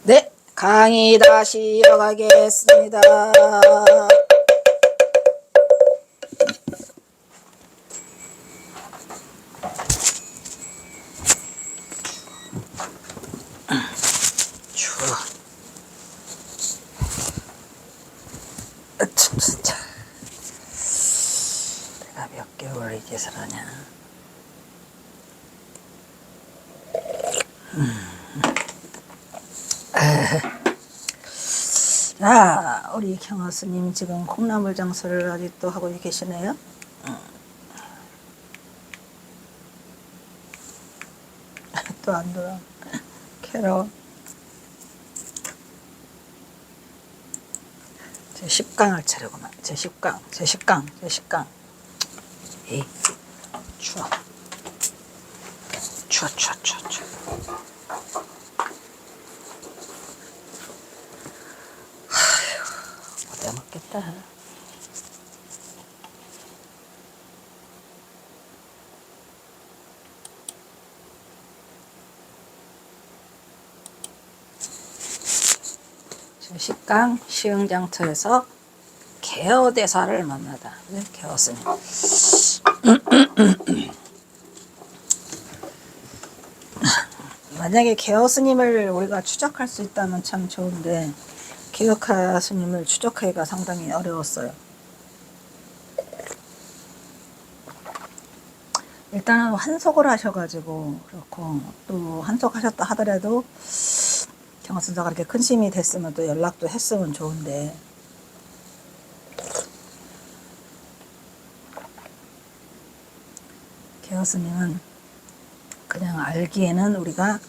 네, 강의 다시 이어가겠습니다. 추워. 진짜. 내가 몇 개월 이제 살았냐. 자, 우리 경화스님 지금 콩나물 장수를 아직도 하고 계시네요. 또 안 돌아. 캐럿. 제 10강을 차려구만. 제 10강. 에이, 추워. 추워. 못 해먹겠다. 지금 10강 시흥장터에서 개어대사를 만나다. 네, 개어스님. 만약에 개어스님을 우리가 추적할 수 있다면 참 좋은데 개혁하 스님을 추적하기가 상당히 어려웠어요. 일단은 한속을 하셔가지고 그렇고, 또 한속하셨다 하더라도 경화선사가 그렇게 큰 힘이 됐으면 또 연락도 했으면 좋은데, 개혁스님은 그냥 알기에는 우리가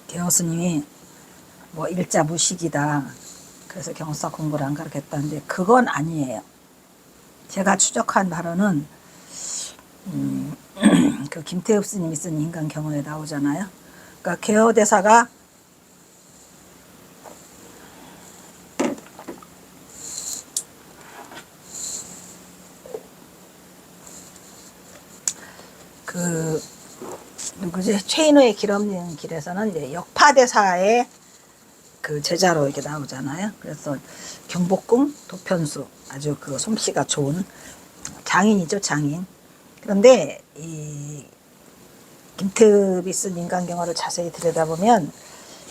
개혁스님이 뭐 일자 무식이다, 그래서 경사 공부를 안 가르쳤다는데 그건 아니에요. 제가 추적한 바로는 그 김태읍 스님이 쓴 인간 경어에 나오잖아요. 그러니까 개어대사가 그 누구지? 최인호의 길 없는 길에서는 이제 역파대사의 그 제자로 이렇게 나오잖아요. 그래서 경복궁 도편수, 아주 그 솜씨가 좋은 장인이죠, 장인. 그런데 이 김태읍이 쓴 인간경어를 자세히 들여다보면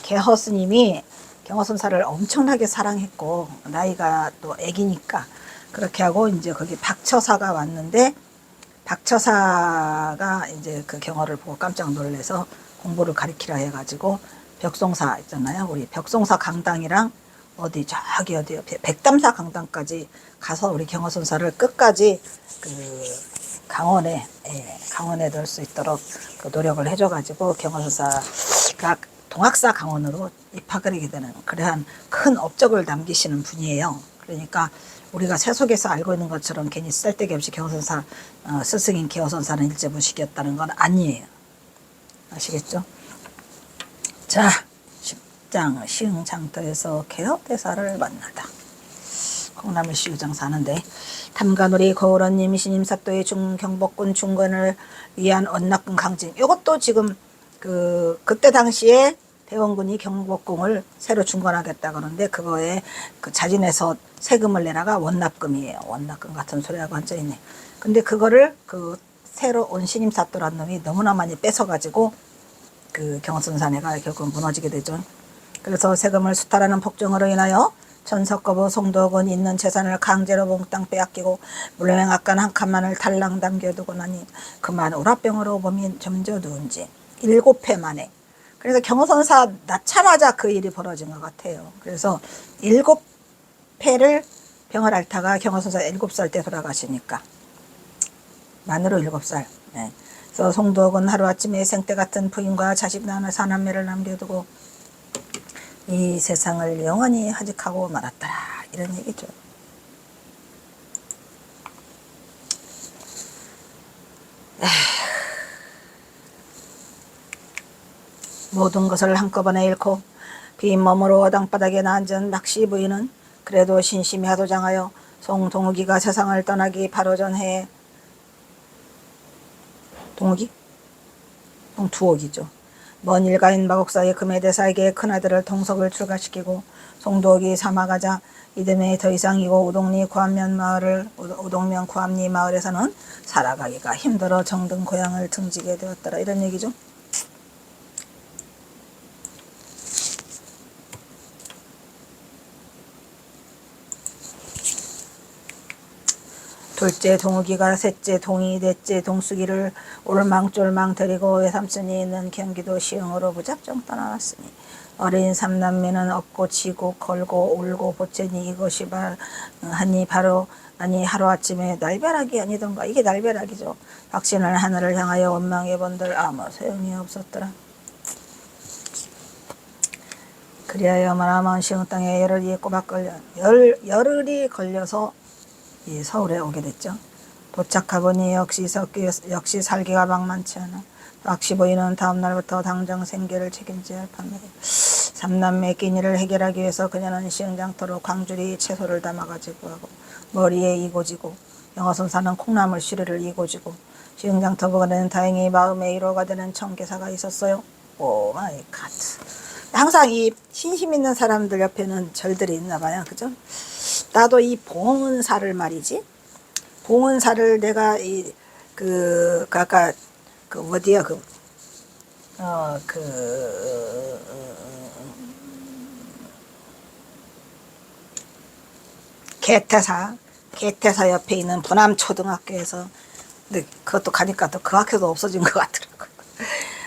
개허 스님이 경어선사를 엄청나게 사랑했고, 나이가 또 애기니까 그렇게 하고 이제 거기 박처사가 왔는데, 박처사가 이제 그 경어를 보고 깜짝 놀래서 공부를 가리키라 해가지고 벽송사 있잖아요. 우리 벽송사 강당이랑 어디 저기 어디 백담사 강당까지 가서 우리 경어선사를 끝까지 그 강원에 넣을 수 있도록 그 노력을 해줘가지고 경어선사가 동학사 강원으로 입학을 하게 되는 그러한 큰 업적을 남기시는 분이에요. 그러니까 우리가 세속에서 알고 있는 것처럼 괜히 쓸데기 없이 경어선사 스승인 개어선사는 일제무식이었다는 건 아니에요. 아시겠죠? 자, 10장 시흥장터에서 개업대사를 만나다. 콩나물 시우장 사는데, 탐관오리 거울원님 신임사또의 중경복군 중건을 위한 언납군 강진. 이것도 지금 그때 당시에 대원군이 경복궁을 새로 중건하겠다 그러는데, 그거에 그 자진해서 세금을 내라가 원납금이에요. 원납금 같은 소리하고 앉아있네. 근데 그거를 그 새로 온 신임사또란 놈이 너무나 많이 뺏어가지고 그 경선사내가 결국 무너지게 되죠. 그래서 세금을 수탈하는 폭정으로 인하여 전석거부 송도군 있는 재산을 강제로 몽땅 빼앗기고 물맹악간 한 칸만을 달랑 남겨두고 나니 그만 오라병으로 몸이 점저 누운지 7회 만에. 그래서 경선사 낳자마자 그 일이 벌어진 것 같아요. 그래서 7회를 병을 앓다가 경선사 7살 때 돌아가시니까 만으로 7살. 네. 그래서 송도군 하루아침에 생때 같은 부인과 자식 나나 사남매를 남겨두고 이 세상을 영원히 하직하고 말았더라, 이런 얘기죠. 모든 것을 한꺼번에 잃고 빈 몸으로 땅바닥에 앉은 낚시 부인은 그래도 신심이 하도장하여 송동욱이가 세상을 떠나기 바로 전해에 동욱이? 동두옥이죠. 먼 일가인 마곡사의 금해대사에게 큰아들을 동석을 출가시키고 송두옥이 사마가자 이듬해 더 이상 이곳 우동면 구암리 마을에서는 살아가기가 힘들어 정든 고향을 등지게 되었더라. 이런 얘기죠. 둘째 동욱이가 셋째 동이 넷째 동숙이를 올망졸망 데리고 외삼촌이 있는 경기도 시흥으로 무작정 떠나왔으니 어린 삼남매는 업고 치고 걸고 울고 보채니 이것이 아니 하루아침에 날벼락이 아니던가. 이게 날벼락이죠. 박신을 하늘을 향하여 원망해 본들 아무 소용이 없었더라. 그리하여 머나먼 시흥 땅에 열흘이 걸려서 이 서울에 오게 됐죠. 도착하보니 역시 살기가 만만치 않아. 박씨 보이는 다음 날부터 당장 생계를 책임져야 할 판매다. 삼남매 끼니를 해결하기 위해서 그녀는 시흥장터로 광주리 채소를 담아가지고 하고 머리에 이고지고 영어선 사는 콩나물 시루를 이고지고 시흥장터 부근에는 다행히 마음의 위로가 되는 청계사가 있었어요. 오 마이 갓. 항상 이 신심 있는 사람들 옆에는 절들이 있나 봐요. 그죠? 나도 이 봉은사를 말이지. 봉은사를 내가 아까 어디야 개태사 옆에 있는 부남초등학교에서, 근데 그것도 가니까 또 그 학교도 없어진 것 같더라고.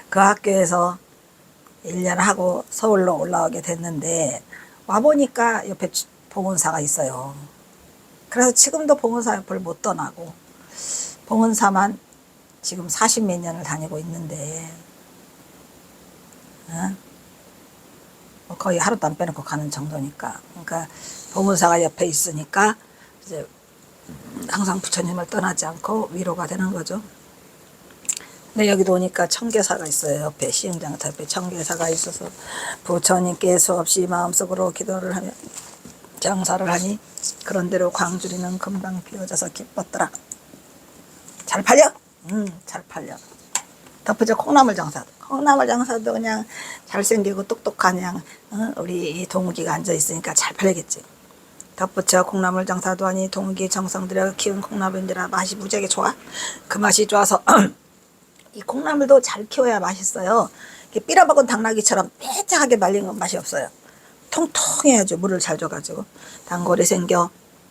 그 학교에서 1년 하고 서울로 올라오게 됐는데 와보니까 옆에 봉은사가 있어요. 그래서 지금도 봉은사 옆을 못 떠나고 봉은사만 지금 40몇 년을 다니고 있는데 거의 하루도 안 빼놓고 가는 정도니까. 그러니까 봉은사가 옆에 있으니까 이제 항상 부처님을 떠나지 않고 위로가 되는 거죠. 근데 여기도 오니까 청계사가 있어요. 옆에 시흥장터 옆에 청계사가 있어서 부처님께 수없이 마음속으로 기도를 하며 장사를 하니 그런대로 광주리는 금방 비워져서 기뻤더라. 잘 팔려? 잘 팔려. 덧붙여 콩나물 장사도 그냥 잘생기고 똑똑한 그냥 우리 동욱이가 앉아있으니까 잘 팔리겠지. 덧붙여 콩나물 장사도 아니 동욱이 정성 들여 키운 콩나물인지라 맛이 무지하게 좋아. 그 맛이 좋아서 이 콩나물도 잘 키워야 맛있어요. 삐라박은 당나귀처럼 빼짝하게 말린 건 맛이 없어요. 통통해야죠. 물을 잘 줘가지고.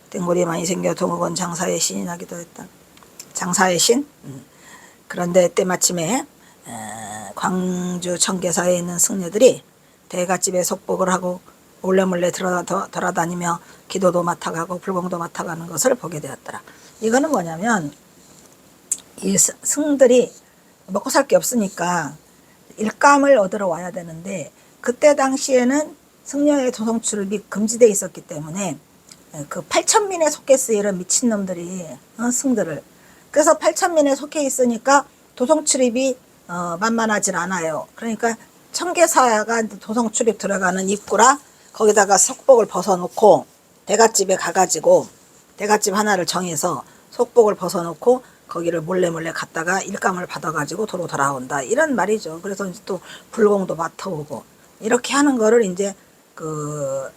땡골이 많이 생겨 동욱은 장사의 신이 나기도 했다. 장사의 신? 그런데 때마침에 광주 청계사에 있는 승려들이 대갓집에 속복을 하고 몰래몰래 돌아다니며 기도도 맡아가고 불공도 맡아가는 것을 보게 되었더라. 이거는 뭐냐면 이 승들이 먹고 살 게 없으니까 일감을 얻으러 와야 되는데 그때 당시에는 승려의 도성 출입이 금지되어 있었기 때문에 그 8천민에 속했어요. 이런 미친놈들이 승들을. 그래서 8천민에 속해 있으니까 도성 출입이 만만하질 않아요. 그러니까 청계사가 도성 출입 들어가는 입구라 거기다가 속복을 벗어놓고 대갓집에 가가지고 대갓집 하나를 정해서 속복을 벗어놓고 거기를 몰래 갔다가 일감을 받아가지고 도로 돌아온다. 이런 말이죠. 그래서 이제 또 불공도 맡아오고 이렇게 하는 거를 이제 그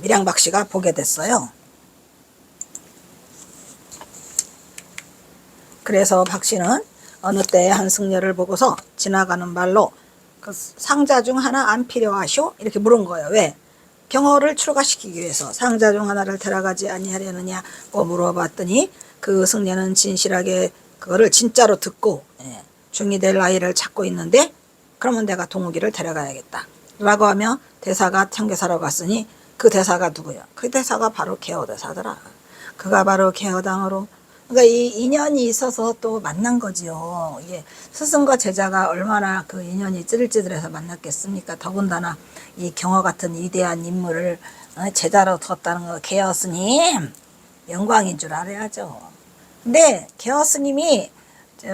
밀양박 씨가 보게 됐어요. 그래서 박 씨는 어느 때 한 승려를 보고서 지나가는 말로 그 상자 중 하나 안 필요하쇼? 이렇게 물은 거예요. 왜? 경호를 출가시키기 위해서 상자 중 하나를 데려가지 아니하려느냐고 물어봤더니 그 승려는 진실하게 그거를 진짜로 듣고 중이 될 아이를 찾고 있는데 그러면 내가 동욱이를 데려가야겠다 라고 하며 대사가 청계사로 갔으니 그 대사가 누구야? 그 대사가 바로 개허대사더라. 그가 바로 개허당으로, 그러니까 이 인연이 있어서 또 만난 거지요. 이게 스승과 제자가 얼마나 그 인연이 찌들찌들해서 만났겠습니까? 더군다나 이 경허 같은 위대한 인물을 제자로 뒀다는 거 개허스님 영광인 줄 알아야죠. 근데 개허스님이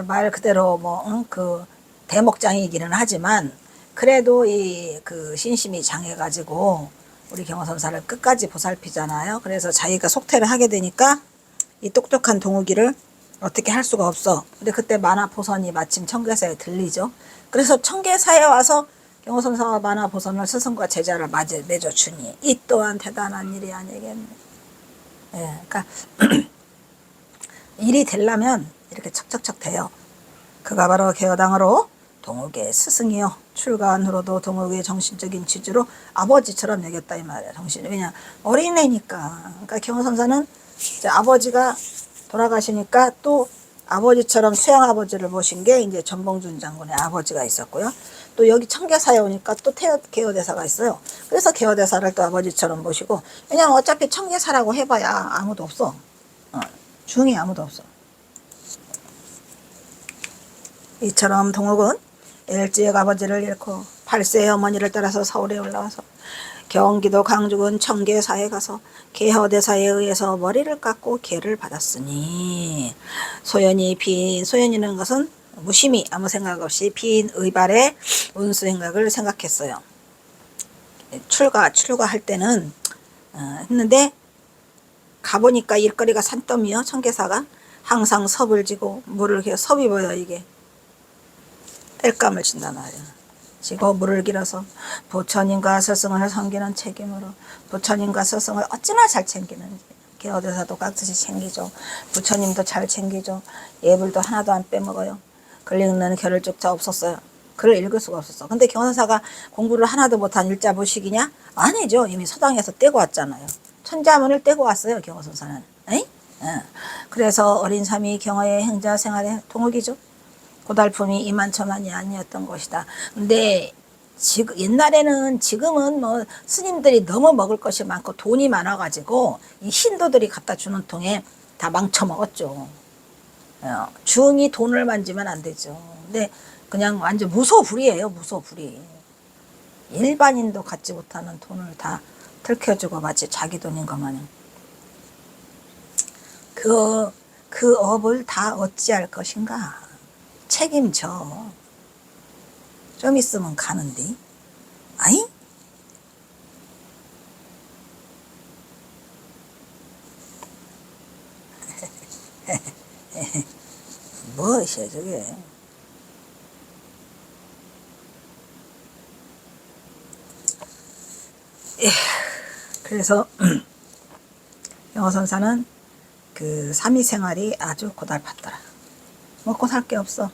말 그대로 그 대목장이기는 하지만 그래도 이 그 신심이 장해가지고 우리 경허선사를 끝까지 보살피잖아요. 그래서 자기가 속퇴를 하게 되니까 이 똑똑한 동욱이를 어떻게 할 수가 없어. 근데 그때 만화보선이 마침 청계사에 들리죠. 그래서 청계사에 와서 경호선사와 만화보선을 스승과 제자를 맺어주니 이 또한 대단한 일이 아니겠네. 예, 그러니까 일이 되려면 이렇게 척척척 돼요. 그가 바로 개허당으로 동욱의 스승이요. 출가한 후로도 동욱의 정신적인 지주로 아버지처럼 여겼다 이 말이야. 정신이. 왜냐 어린애니까. 그러니까 경호선사는 이제 아버지가 돌아가시니까 또 아버지처럼 수양 아버지를 모신 게 이제 전봉준 장군의 아버지가 있었고요. 또 여기 청계사에 오니까 또 개허대사가 있어요. 그래서 개허대사를 또 아버지처럼 모시고, 왜냐면 어차피 청계사라고 해봐야 아무도 없어. 중에 아무도 없어. 이처럼 동욱은 일찍 아버지를 잃고 8세의 어머니를 따라서 서울에 올라와서 경기도 강주군 청계사에 가서 개허대사에 의해서 머리를 깎고 계를 받았으니 소연이라는 것은 무심히 아무 생각 없이 빈 의발의 운수 행각을 생각했어요. 출가할 때는 했는데 가보니까 일거리가 산더미요. 청계사가 항상 섭을 지고 물을 섭이 보여. 이게 땔감을 친단 말이야. 지고 물을 길어서 부처님과 스승을 섬기는 책임으로 부처님과 스승을 어찌나 잘 챙기는지 개허대사도 깍듯이 챙기죠. 부처님도 잘 챙기죠. 예불도 하나도 안 빼먹어요. 글 읽는 겨를조차 없었어요. 글을 읽을 수가 없었어. 근데 경호사가 공부를 하나도 못한 일자부식이냐? 아니죠. 이미 서당에서 떼고 왔잖아요. 천자문을 떼고 왔어요. 경호선사는. 그래서 어린 삼이 경호의 행자 생활의 동욱이죠. 고달픔이 이만저만이 아니었던 것이다. 근데 지금은 뭐 스님들이 너무 먹을 것이 많고 돈이 많아가지고 이 신도들이 갖다 주는 통에 다 망쳐먹었죠. 중이 돈을 만지면 안 되죠. 근데 그냥 완전 무소불위예요. 무소불위. 일반인도 갖지 못하는 돈을 다 들켜주고 마치 자기 돈인 것 마냥. 그 업을 다 어찌할 것인가. 책임져. 좀 있으면 가는데. 아이? 무엇이야 저게. 그래서 영어선사는 그 삼위 생활이 아주 고달팠더라. 먹고 살 게 없어.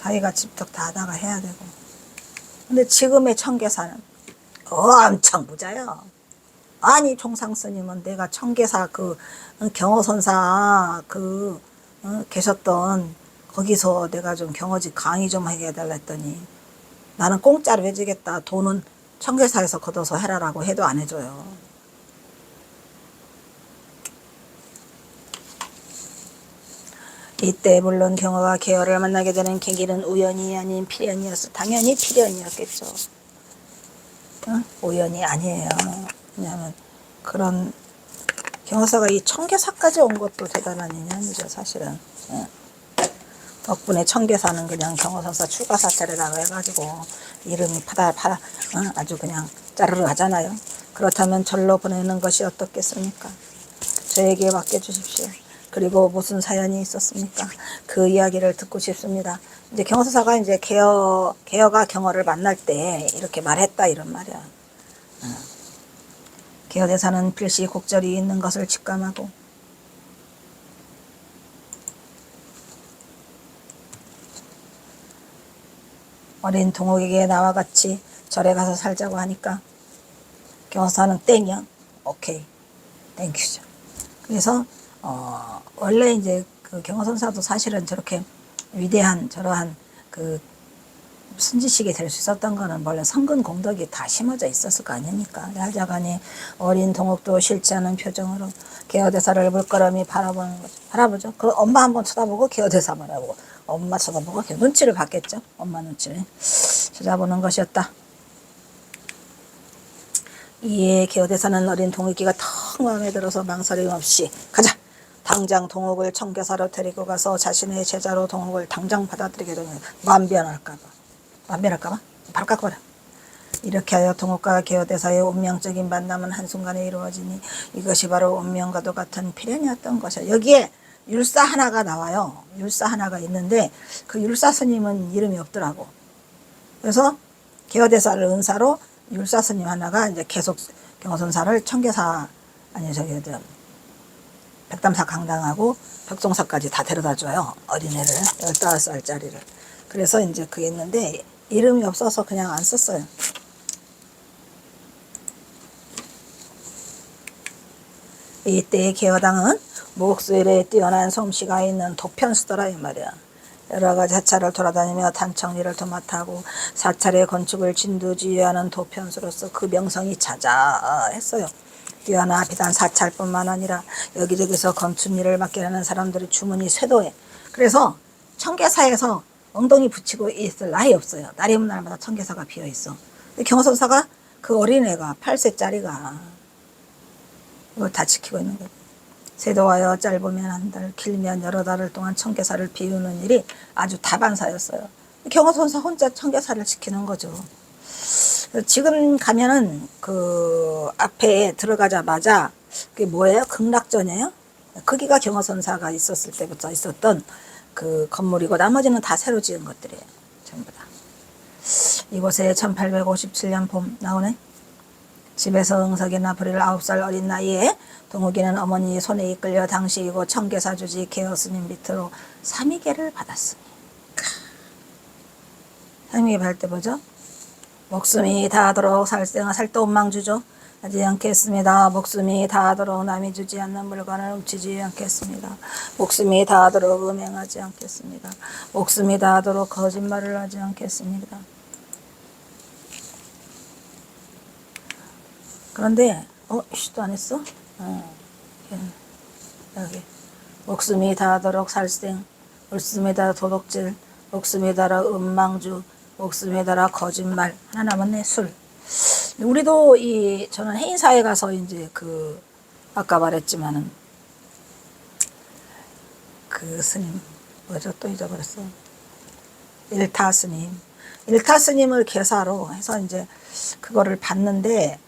자기가 집떡 다 하다가 해야 되고. 근데 지금의 청계사는 엄청 부자요. 아니 총상스님은 내가 청계사 그 경허선사 계셨던 거기서 내가 좀 경허지 강의 좀 하게 해달라 했더니 나는 공짜로 해주겠다. 돈은 청계사에서 걷어서 해라라고 해도 안 해줘요. 이때 물론 경호가 개허를 만나게 되는 계기는 우연이 아닌 필연이었어. 당연히 필연이었겠죠. 우연이 아니에요. 왜냐하면 그런 경호사가 이 청계사까지 온 것도 대단한 인연이죠. 사실은. 덕분에 청계사는 그냥 경호선사 출가사 차례라고 해가지고 이름이 아주 그냥 짜르르 하잖아요. 그렇다면 절로 보내는 것이 어떻겠습니까? 저에게 맡겨주십시오. 그리고 무슨 사연이 있었습니까? 그 이야기를 듣고 싶습니다. 이제 경호사가 이제 개허가 경호를 만날 때 이렇게 말했다 이런 말이야. 개허대사는 필시 곡절이 있는 것을 직감하고 어린 동욱에게 나와 같이 절에 가서 살자고 하니까 경호사는 땡이야. 오케이. 땡큐죠. 그래서 원래 이제 그 경호선사도 사실은 저렇게 위대한 저러한 그 순지식이 될 수 있었던 거는 원래 성근 공덕이 다 심어져 있었을 거 아닙니까? 할자간이 어린 동욱도 싫지 않은 표정으로 개허대사를 물끄러미 바라보는 거죠. 바라보죠. 그 엄마 한번 쳐다보고 개허대사 바라보고 엄마 쳐다보고 눈치를 봤겠죠. 엄마 눈치를 찾아보는 것이었다. 이에 개허대사는 어린 동욱이가 턱 마음에 들어서 망설임 없이 가자. 당장 동욱을 청계사로 데리고 가서 자신의 제자로 동욱을 당장 받아들이게 되면 만변할까봐 바로 깎아버려. 이렇게 하여 동욱과 개허대사의 운명적인 만남은 한순간에 이루어지니 이것이 바로 운명과도 같은 필연이었던 것이야. 여기에 율사 하나가 나와요. 율사 하나가 있는데 그 율사 스님은 이름이 없더라고. 그래서 개어대사를 은사로 율사 스님 하나가 이제 계속 경어선사를 청계사 아니 저기 백담사 강당하고 벽송사까지 다 데려다 줘요. 어린애를 15살짜리를. 그래서 이제 그게 있는데 이름이 없어서 그냥 안 썼어요. 이때의 개어당은 목수일에 뛰어난 솜씨가 있는 도편수더라 이 말이야. 여러 가지 사찰을 돌아다니며 단청리를 도맡아하고 사찰의 건축을 진두지휘하는 도편수로서 그 명성이 자자했어요. 뛰어나 비단 사찰뿐만 아니라 여기저기서 건축 일을 맡게 하는 사람들의 주문이 쇄도해. 그래서 청계사에서 엉덩이 붙이고 있을 날이 없어요. 날이 없는 날마다 청계사가 비어있어. 경호선사가 그 어린애가 8세짜리가 이걸 다 지키고 있는 거예요. 세도하여 짧으면 한 달, 길면 여러 달을 동안 청계사를 비우는 일이 아주 다반사였어요. 경호선사 혼자 청계사를 지키는 거죠. 지금 가면은 그 앞에 들어가자마자 그게 뭐예요? 극락전이에요? 거기가 경호선사가 있었을 때부터 있었던 그 건물이고 나머지는 다 새로 지은 것들이에요. 전부 다. 이곳에 1857년 봄 나오네. 집에서 응석이나 불일 9살 어린 나이에 동욱이는 어머니 손에 이끌려 당시 이곳 청계사 주지 개어스님 밑으로 삼위계를 받았으니. 삼위계 받을 때 뭐죠? 목숨이 다하도록 살도 원망주죠. 하지 않겠습니다. 목숨이 다하도록 남이 주지 않는 물건을 훔치지 않겠습니다. 목숨이 다하도록 음행하지 않겠습니다. 목숨이 다하도록 거짓말을 하지 않겠습니다. 그런데 시도 안 했어? 여기 목숨이 다하도록 살생, 목숨이 다하 도둑질, 목숨이 다하 음망주, 목숨이 다하 거짓말. 하나 남았네. 술. 우리도 저는 해인사에 가서 이제 아까 말했지만은 그 스님 뭐죠? 또 잊어버렸어. 일타 스님. 일타 스님을 계사로 해서 이제 그거를 봤는데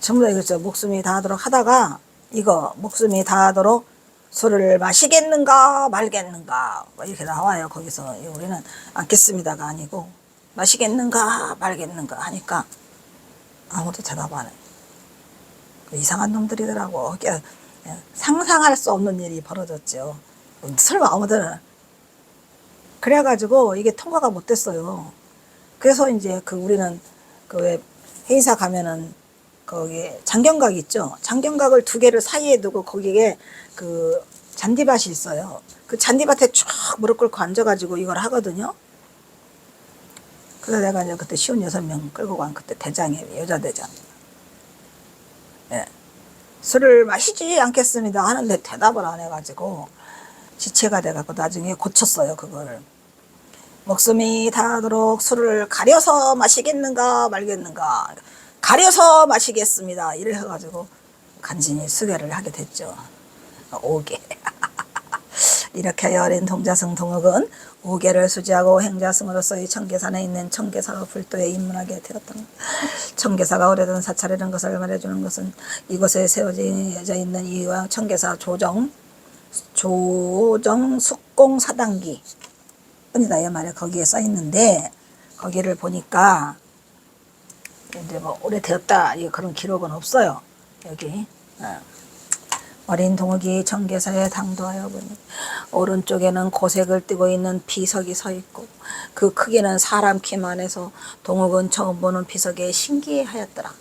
전부 다 이거죠. 목숨이 다하도록 하다가 이거 목숨이 다하도록 술을 마시겠는가 말겠는가 뭐 이렇게 나와요. 거기서 우리는 않겠습니다가 아니고 마시겠는가 말겠는가 하니까 아무도 대답 안 해. 이상한 놈들이더라고. 상상할 수 없는 일이 벌어졌죠. 설마 아무들은 그래가지고 이게 통과가 못 됐어요. 그래서 이제 우리는 왜 회의사 가면은 거기 장경각 있죠. 장경각을 2개를 사이에 두고 거기에 잔디밭이 있어요. 그 잔디밭에 쭉 무릎 꿇고 앉아가지고 이걸 하거든요. 그래서 내가 이제 그때 56명 끌고 간 그때 대장이에요. 여자 대장. 예. 술을 마시지 않겠습니다 하는데 대답을 안 해가지고 지체가 돼갖고 나중에 고쳤어요. 그걸. 목숨이 다하도록 술을 가려서 마시겠는가 말겠는가. 가려서 마시겠습니다. 이래 해가지고 간신히 수배를 하게 됐죠. 5개. 이렇게 어린 동자승 동욱은 5개를 수지하고 행자승으로서 이 청계산에 있는 청계사 불도에 입문하게 되었다. 청계사가 오래된 사찰이라는 것을 말해주는 것은 이곳에 세워져 있는 이와 청계사 조정 숙공 사당기 뻔이다 이 말에 거기에 써 있는데 거기를 보니까 이제 뭐 오래되었다 그런 기록은 없어요. 여기 어린 동욱이 청계사에 당도하여 보니 오른쪽에는 고색을 띠고 있는 비석이 서 있고 그 크기는 사람 키만 해서 동욱은 처음 보는 비석에 신기해하였더라.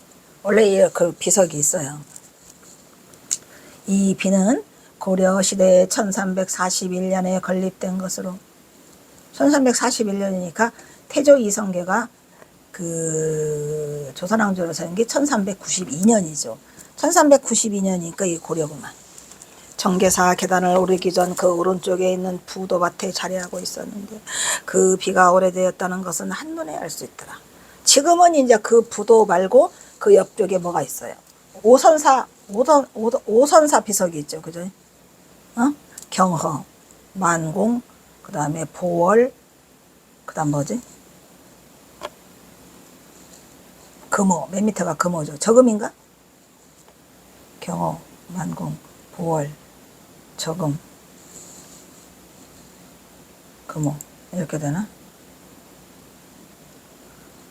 원래 그 비석이 있어요. 이 비는 고려 시대에 1341년에 건립된 것으로 1341년이니까 태조 이성계가 조선왕조로 산 게 1392년이죠. 1392년이니까 이 고려구만. 청계사 계단을 오르기 전 그 오른쪽에 있는 부도밭에 자리하고 있었는데 그 비가 오래되었다는 것은 한눈에 알 수 있더라. 지금은 이제 그 부도 말고 그 옆쪽에 뭐가 있어요. 오선사 비석이 있죠. 그죠? 경허, 만공, 그 다음에 보월, 그 다음 뭐지? 금호, 맨 밑에가 금호죠. 저금인가? 경호, 만공, 보월, 적응, 금호 이렇게 되나?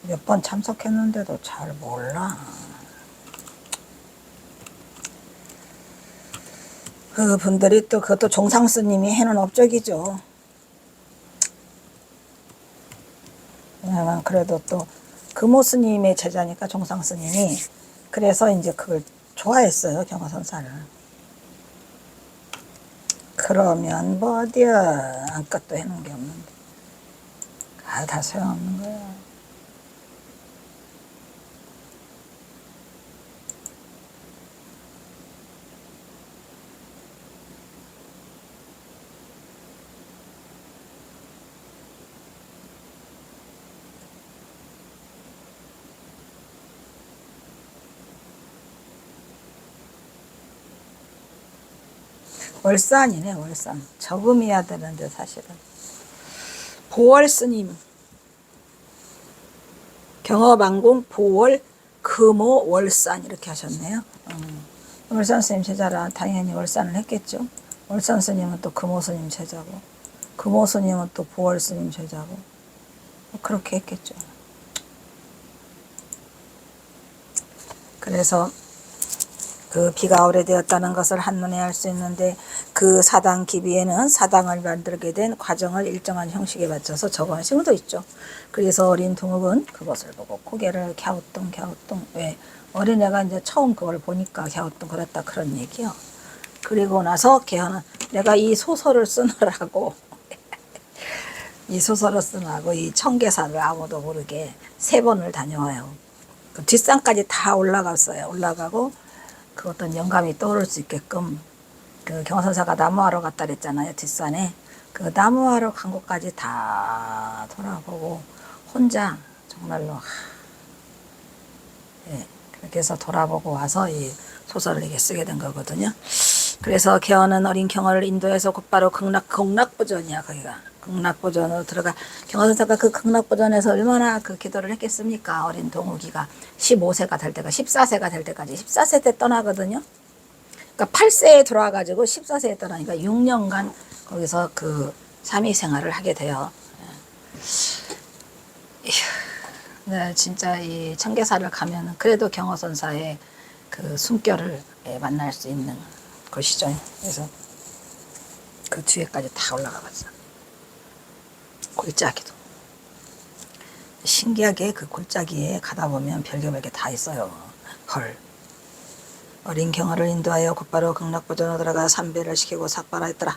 몇 번 참석했는데도 잘 몰라. 그 분들이 또 그것도 종상 스님이 해놓은 업적이죠. 왜냐면 그래도 또 금호 스님의 제자니까 종상 스님이 그래서 이제 그걸 좋아했어요, 경화선사를. 그러면 뭐 어디야, 아무것도 해놓은 게 없는데 다 소용없는 거야. 월산이네, 월산. 저금이야 되는데 사실은. 보월 스님, 경어방공 보월 금호 월산 이렇게 하셨네요. 월산 스님 제자라 당연히 월산을 했겠죠. 월산 스님은 또 금호 스님 제자고, 금호 스님은 또 보월 스님 제자고, 그렇게 했겠죠. 그래서 그 비가 오래되었다는 것을 한눈에 알 수 있는데 그 사당 기비에는 사당을 만들게 된 과정을 일정한 형식에 맞춰서 적어하신 것도 있죠. 그래서 어린 동욱은 그것을 보고 고개를 갸우뚱 왜 어린애가 이제 처음 그걸 보니까 갸우뚱 그랬다 그런 얘기요. 그리고 나서 걔는 내가 이 소설을 쓰느라고 이 소설을 쓰느라고 이 청계산을 아무도 모르게 3번을 다녀와요. 그 뒷산까지 다 올라갔어요. 올라가고 그 어떤 영감이 떠오를 수 있게끔 그 경선사가 나무하러 갔다 그랬잖아요. 뒷산에. 그 나무하러 간 곳까지 다 돌아보고 혼자 정말로 예, 그렇게 해서 돌아보고 와서 이 소설을 이렇게 쓰게 된 거거든요. 그래서 개헌은 어린 경어를 인도해서 곧바로 극락보전이야. 거기가 극락보전으로 들어가. 경화선사가 그 극락보전에서 얼마나 그 기도를 했겠습니까? 어린 동욱이가 15세가 될 때가 14세가 될 때까지 14세 때 떠나거든요. 그러니까 8세에 들어와가지고 14세에 떠나니까 6년간 거기서 그 삼위 생활을 하게 돼요. 네, 진짜 이 청계사를 가면 그래도 경어선사의 그 숨결을 만날 수 있는 곳이죠. 그래서 그 뒤에까지 다 올라가 봤어. 골짜기도. 신기하게 그 골짜기에 가다 보면 별게 다 있어요. 헐. 어린 경어를 인도하여 곧바로 극락보전으로 들어가 삼배를 시키고 삭발하였더라.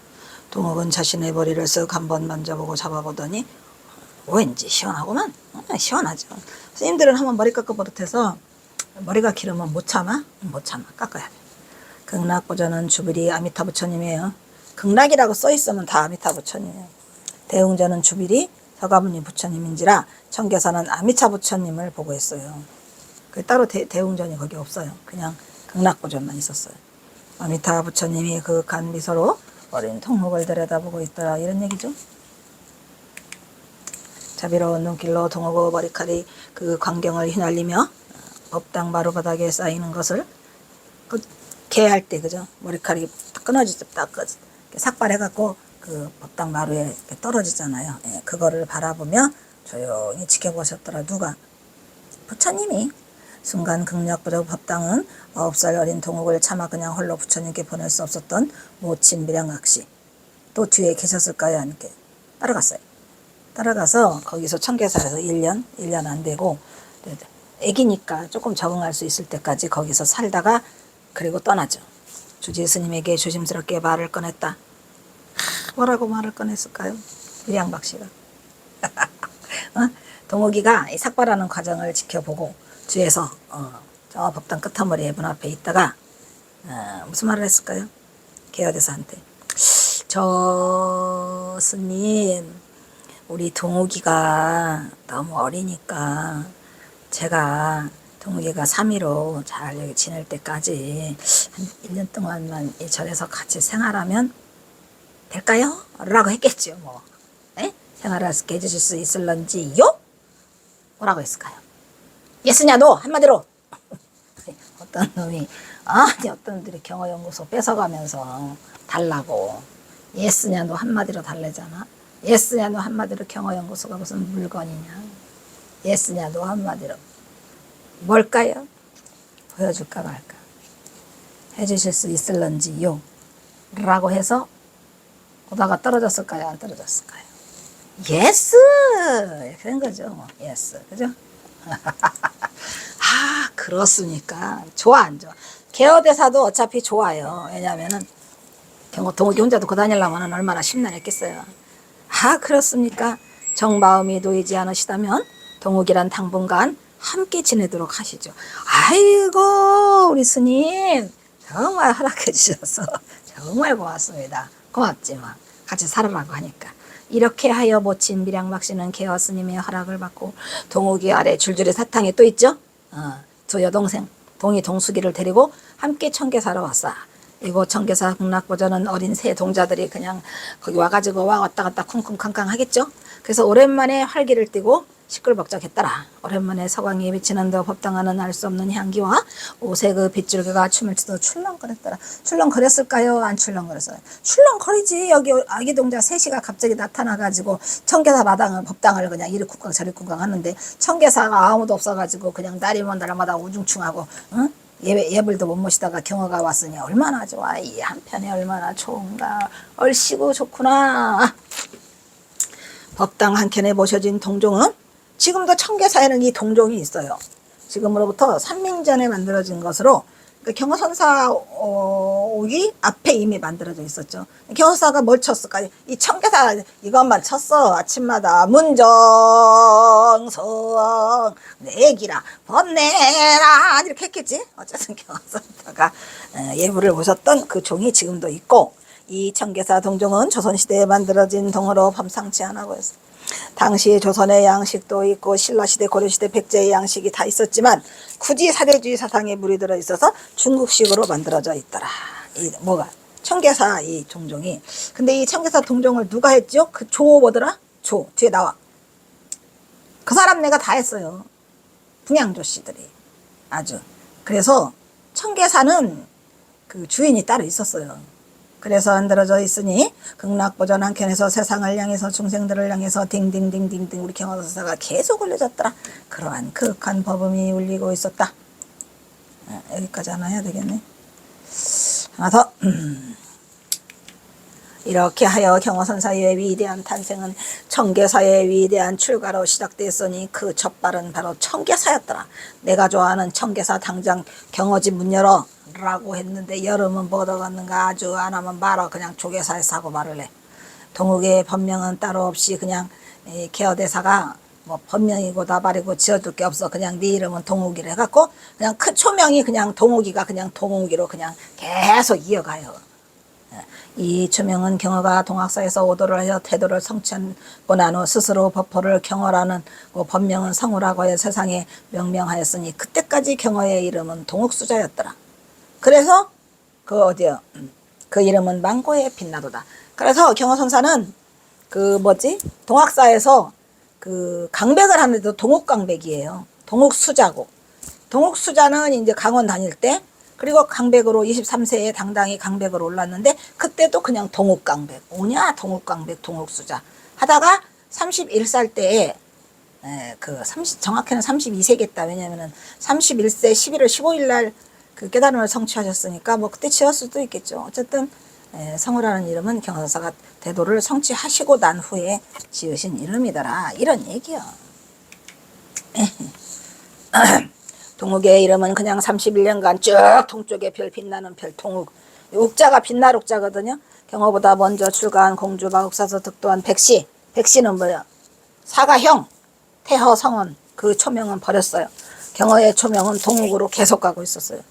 동욱은 자신의 머리를 쓱 한번 만져보고 잡아보더니 왠지 시원하구만. 시원하죠. 선생님들은 한번 머리 깎아 버릇해서 머리가 길으면 못 참아? 못 참아. 깎아야 돼. 극락보전은 주비리 아미타 부처님이에요. 극락이라고 써있으면 다 아미타 부처님이에요. 대웅전은 주비리 서가모니 부처님인지라 청계사는 아미차 부처님을 보고 했어요. 그 따로 대웅전이 거기 없어요. 그냥 극락보전만 있었어요. 아미타 부처님이 그윽한 미소로 어린 동욱을 들여다보고 있더라 이런 얘기죠. 자비로운 눈길로 동욱의 머리칼이 그 광경을 휘날리며 법당 마루바닥에 쌓이는 것을 그 개할 때 그죠? 머리칼이 끊어지죠. 딱 삭발해갖고 그 법당 마루에 떨어지잖아요. 예, 그거를 바라보며 조용히 지켜보셨더라. 누가? 부처님이. 순간 극락보전 법당은 9살 어린 동욱을 차마 그냥 홀로 부처님께 보낼 수 없었던 모친 밀양학시 또 뒤에 계셨을까요? 아니게 따라갔어요. 따라가서 거기서 청계사에서 1년 안 되고 애기니까 조금 적응할 수 있을 때까지 거기서 살다가 그리고 떠나죠. 주지 스님에게 조심스럽게 말을 꺼냈다. 뭐라고 말을 꺼냈을까요? 밀양박씨가. 동욱이가 이 삭발하는 과정을 지켜보고 뒤에서 저 법당 끝머리에 문 앞에 있다가 무슨 말을 했을까요? 개어대사한테 저 스님 우리 동욱이가 너무 어리니까 제가 동욱이가 3위로 잘 여기 지낼 때까지 한 1년 동안만 이 절에서 같이 생활하면 될까요? 라고 했겠죠. 뭐 생활할 수 있게 해주실 수 있을런지요? 뭐라고 했을까요? 예스냐 노 한마디로. 어떤 놈이 어떤 놈들이 경어연구소 뺏어가면서 달라고. 예스냐도 한마디로 달래잖아. 예스냐도 한마디로 경어연구소가 무슨 물건이냐. 예스냐도 한마디로. 뭘까요? 보여줄까 말까. 해주실 수 있을런지요? 라고 해서 오다가 떨어졌을까요? 안 떨어졌을까요? 예스! 이렇게 된 거죠. 예스. 그죠? 아, 그렇습니까? 좋아, 안 좋아? 개어대사도 어차피 좋아요. 왜냐면은 동욱이 혼자 듣고 다니려면 얼마나 심란했겠어요. 아, 그렇습니까? 정마음이 놓이지 않으시다면 동욱이란 당분간 함께 지내도록 하시죠. 아이고, 우리 스님 정말 허락해 주셔서 정말 고맙습니다. 고맙지만 같이 살아라고 하니까. 이렇게 하여 모친 밀양박씨는 개어 스님의 허락을 받고 동욱이 아래 줄줄이 사탕이 또 있죠. 두 여동생 동이 동숙이를 데리고 함께 청계사로 왔어. 이곳 청계사 극락보전은 어린 새 동자들이 그냥 거기 와가지고 왔다 갔다 쿵쿵쾅쾅 하겠죠. 그래서 오랜만에 활기를 띠고 시끌벅적했더라. 오랜만에 서광이 비치는 더 법당하는 알 수 없는 향기와 옷의 그 빗줄기가 춤을 추도 출렁거렸더라. 출렁거렸을까요? 안 출렁거렸어요. 출렁거리지. 여기 아기 동자 셋이가 갑자기 나타나가지고 청계사 마당을 법당을 그냥 이리 쿵쾅 저리 쿵쾅 하는데 청계사가 아무도 없어가지고 그냥 날이 먼 날마다 우중충하고 응? 예불도 못 모시다가 경어가 왔으니 얼마나 좋아. 이 한편에 얼마나 좋은가. 얼씨구 좋구나. 법당 한켠에 모셔진 동종은 지금도 청계사에는 이 동종이 있어요. 지금으로부터 3년 전에 만들어진 것으로 경어선사 옥이 앞에 이미 만들어져 있었죠. 경어선사가 뭘 쳤을까요? 이 청계사 이것만 쳤어. 아침마다 문정성 내기라 번내라 이렇게 했겠지. 어쨌든 경어선사가 예불을 모셨던 그 종이 지금도 있고, 이 청계사 동종은 조선시대에 만들어진 동으로 범상치 않아 보였어. 당시 조선의 양식도 있고 신라시대 고려시대 백제의 양식이 다 있었지만 굳이 사대주의 사상에 물이 들어 있어서 중국식으로 만들어져 있더라. 이 뭐가 청계사 이 동종이. 근데 이 청계사 동종을 누가 했죠? 그 조 뭐더라? 조 뒤에 나와. 그 사람 내가 다 했어요. 분양조 씨들이 아주. 그래서 청계사는 그 주인이 따로 있었어요. 그래서 만들어져 있으니 극락보전 한켠에서 세상을 향해서 중생들을 향해서 딩딩딩딩딩 우리 경어선사가 계속 올려졌더라. 그러한 극한 법음이 울리고 있었다. 여기까지 하나 해야 되겠네. 하나 더. 이렇게 하여 경어선사의 위대한 탄생은 청계사의 위대한 출가로 시작됐으니 그 첫발은 바로 청계사였더라. 내가 좋아하는 청계사 당장 경어집 문 열어 라고 했는데 여름은 못 얻었는가. 아주 안 하면 말아. 그냥 조계사에서 하고 말을 해. 동욱의 법명은 따로 없이 그냥 개어대사가 뭐 법명이고 다발이고 지어줄 게 없어. 그냥 네 이름은 동욱이를 해갖고 그냥 큰 초명이 그냥 동욱이가 그냥 동욱이로 그냥 계속 이어가요. 이 초명은 경어가 동학사에서 오도를 하여 태도를 성취하고 난 후 스스로 법호를 경어라는 그 법명은 성우라고 하여 세상에 명명하였으니 그때까지 경어의 이름은 동욱수자였더라. 그래서 그 어디요? 그 이름은 망고에 빛나도다. 그래서 경어선사는 그 뭐지? 동학사에서 그 강백을 하는데도 동욱강백이에요. 동욱수자고. 동욱수자는 이제 강원 다닐 때 그리고 강백으로 23세에 당당히 강백으로 올랐는데 그때도 그냥 동욱강백. 뭐냐? 동욱강백 동욱수자 하다가 31살 때에 정확히는 32세겠다. 왜냐면은 31세 11월 15일 날 그 깨달음을 성취하셨으니까 뭐 그때 지을 수도 있겠죠. 어쨌든 성우라는 이름은 경어선사가 대도를 성취하시고 난 후에 지으신 이름이더라. 이런 얘기요. 동욱의 이름은 그냥 31년간 쭉 동쪽에 별 빛나는 별 동욱. 욱자가 빛날 욱자거든요. 경어보다 먼저 출가한 공주 마국사서 득도한 백씨. 백씨는 뭐야? 사가형, 태허 성원. 그 초명은 버렸어요. 경어의 초명은 동욱으로 계속 가고 있었어요.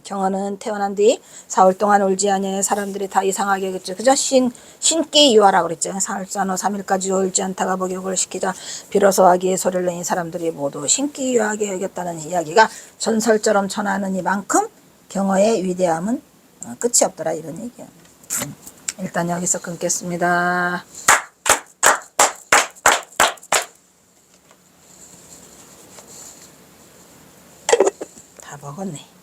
경어는 태어난 뒤 4월 동안 울지 아니해 사람들이 다 이상하게 여겼죠. 그죠? 신기 유아라고 그랬죠. 사흘간 후 3일까지 울지 않다가 목욕을 시키자 비로소 아기의 소리를 내니 사람들이 모두 신기 유아하게 여겼다는 이야기가 전설처럼 전하느니만큼 경어의 위대함은 끝이 없더라. 이런 얘기야. 일단 여기서 끊겠습니다. 다 먹었네.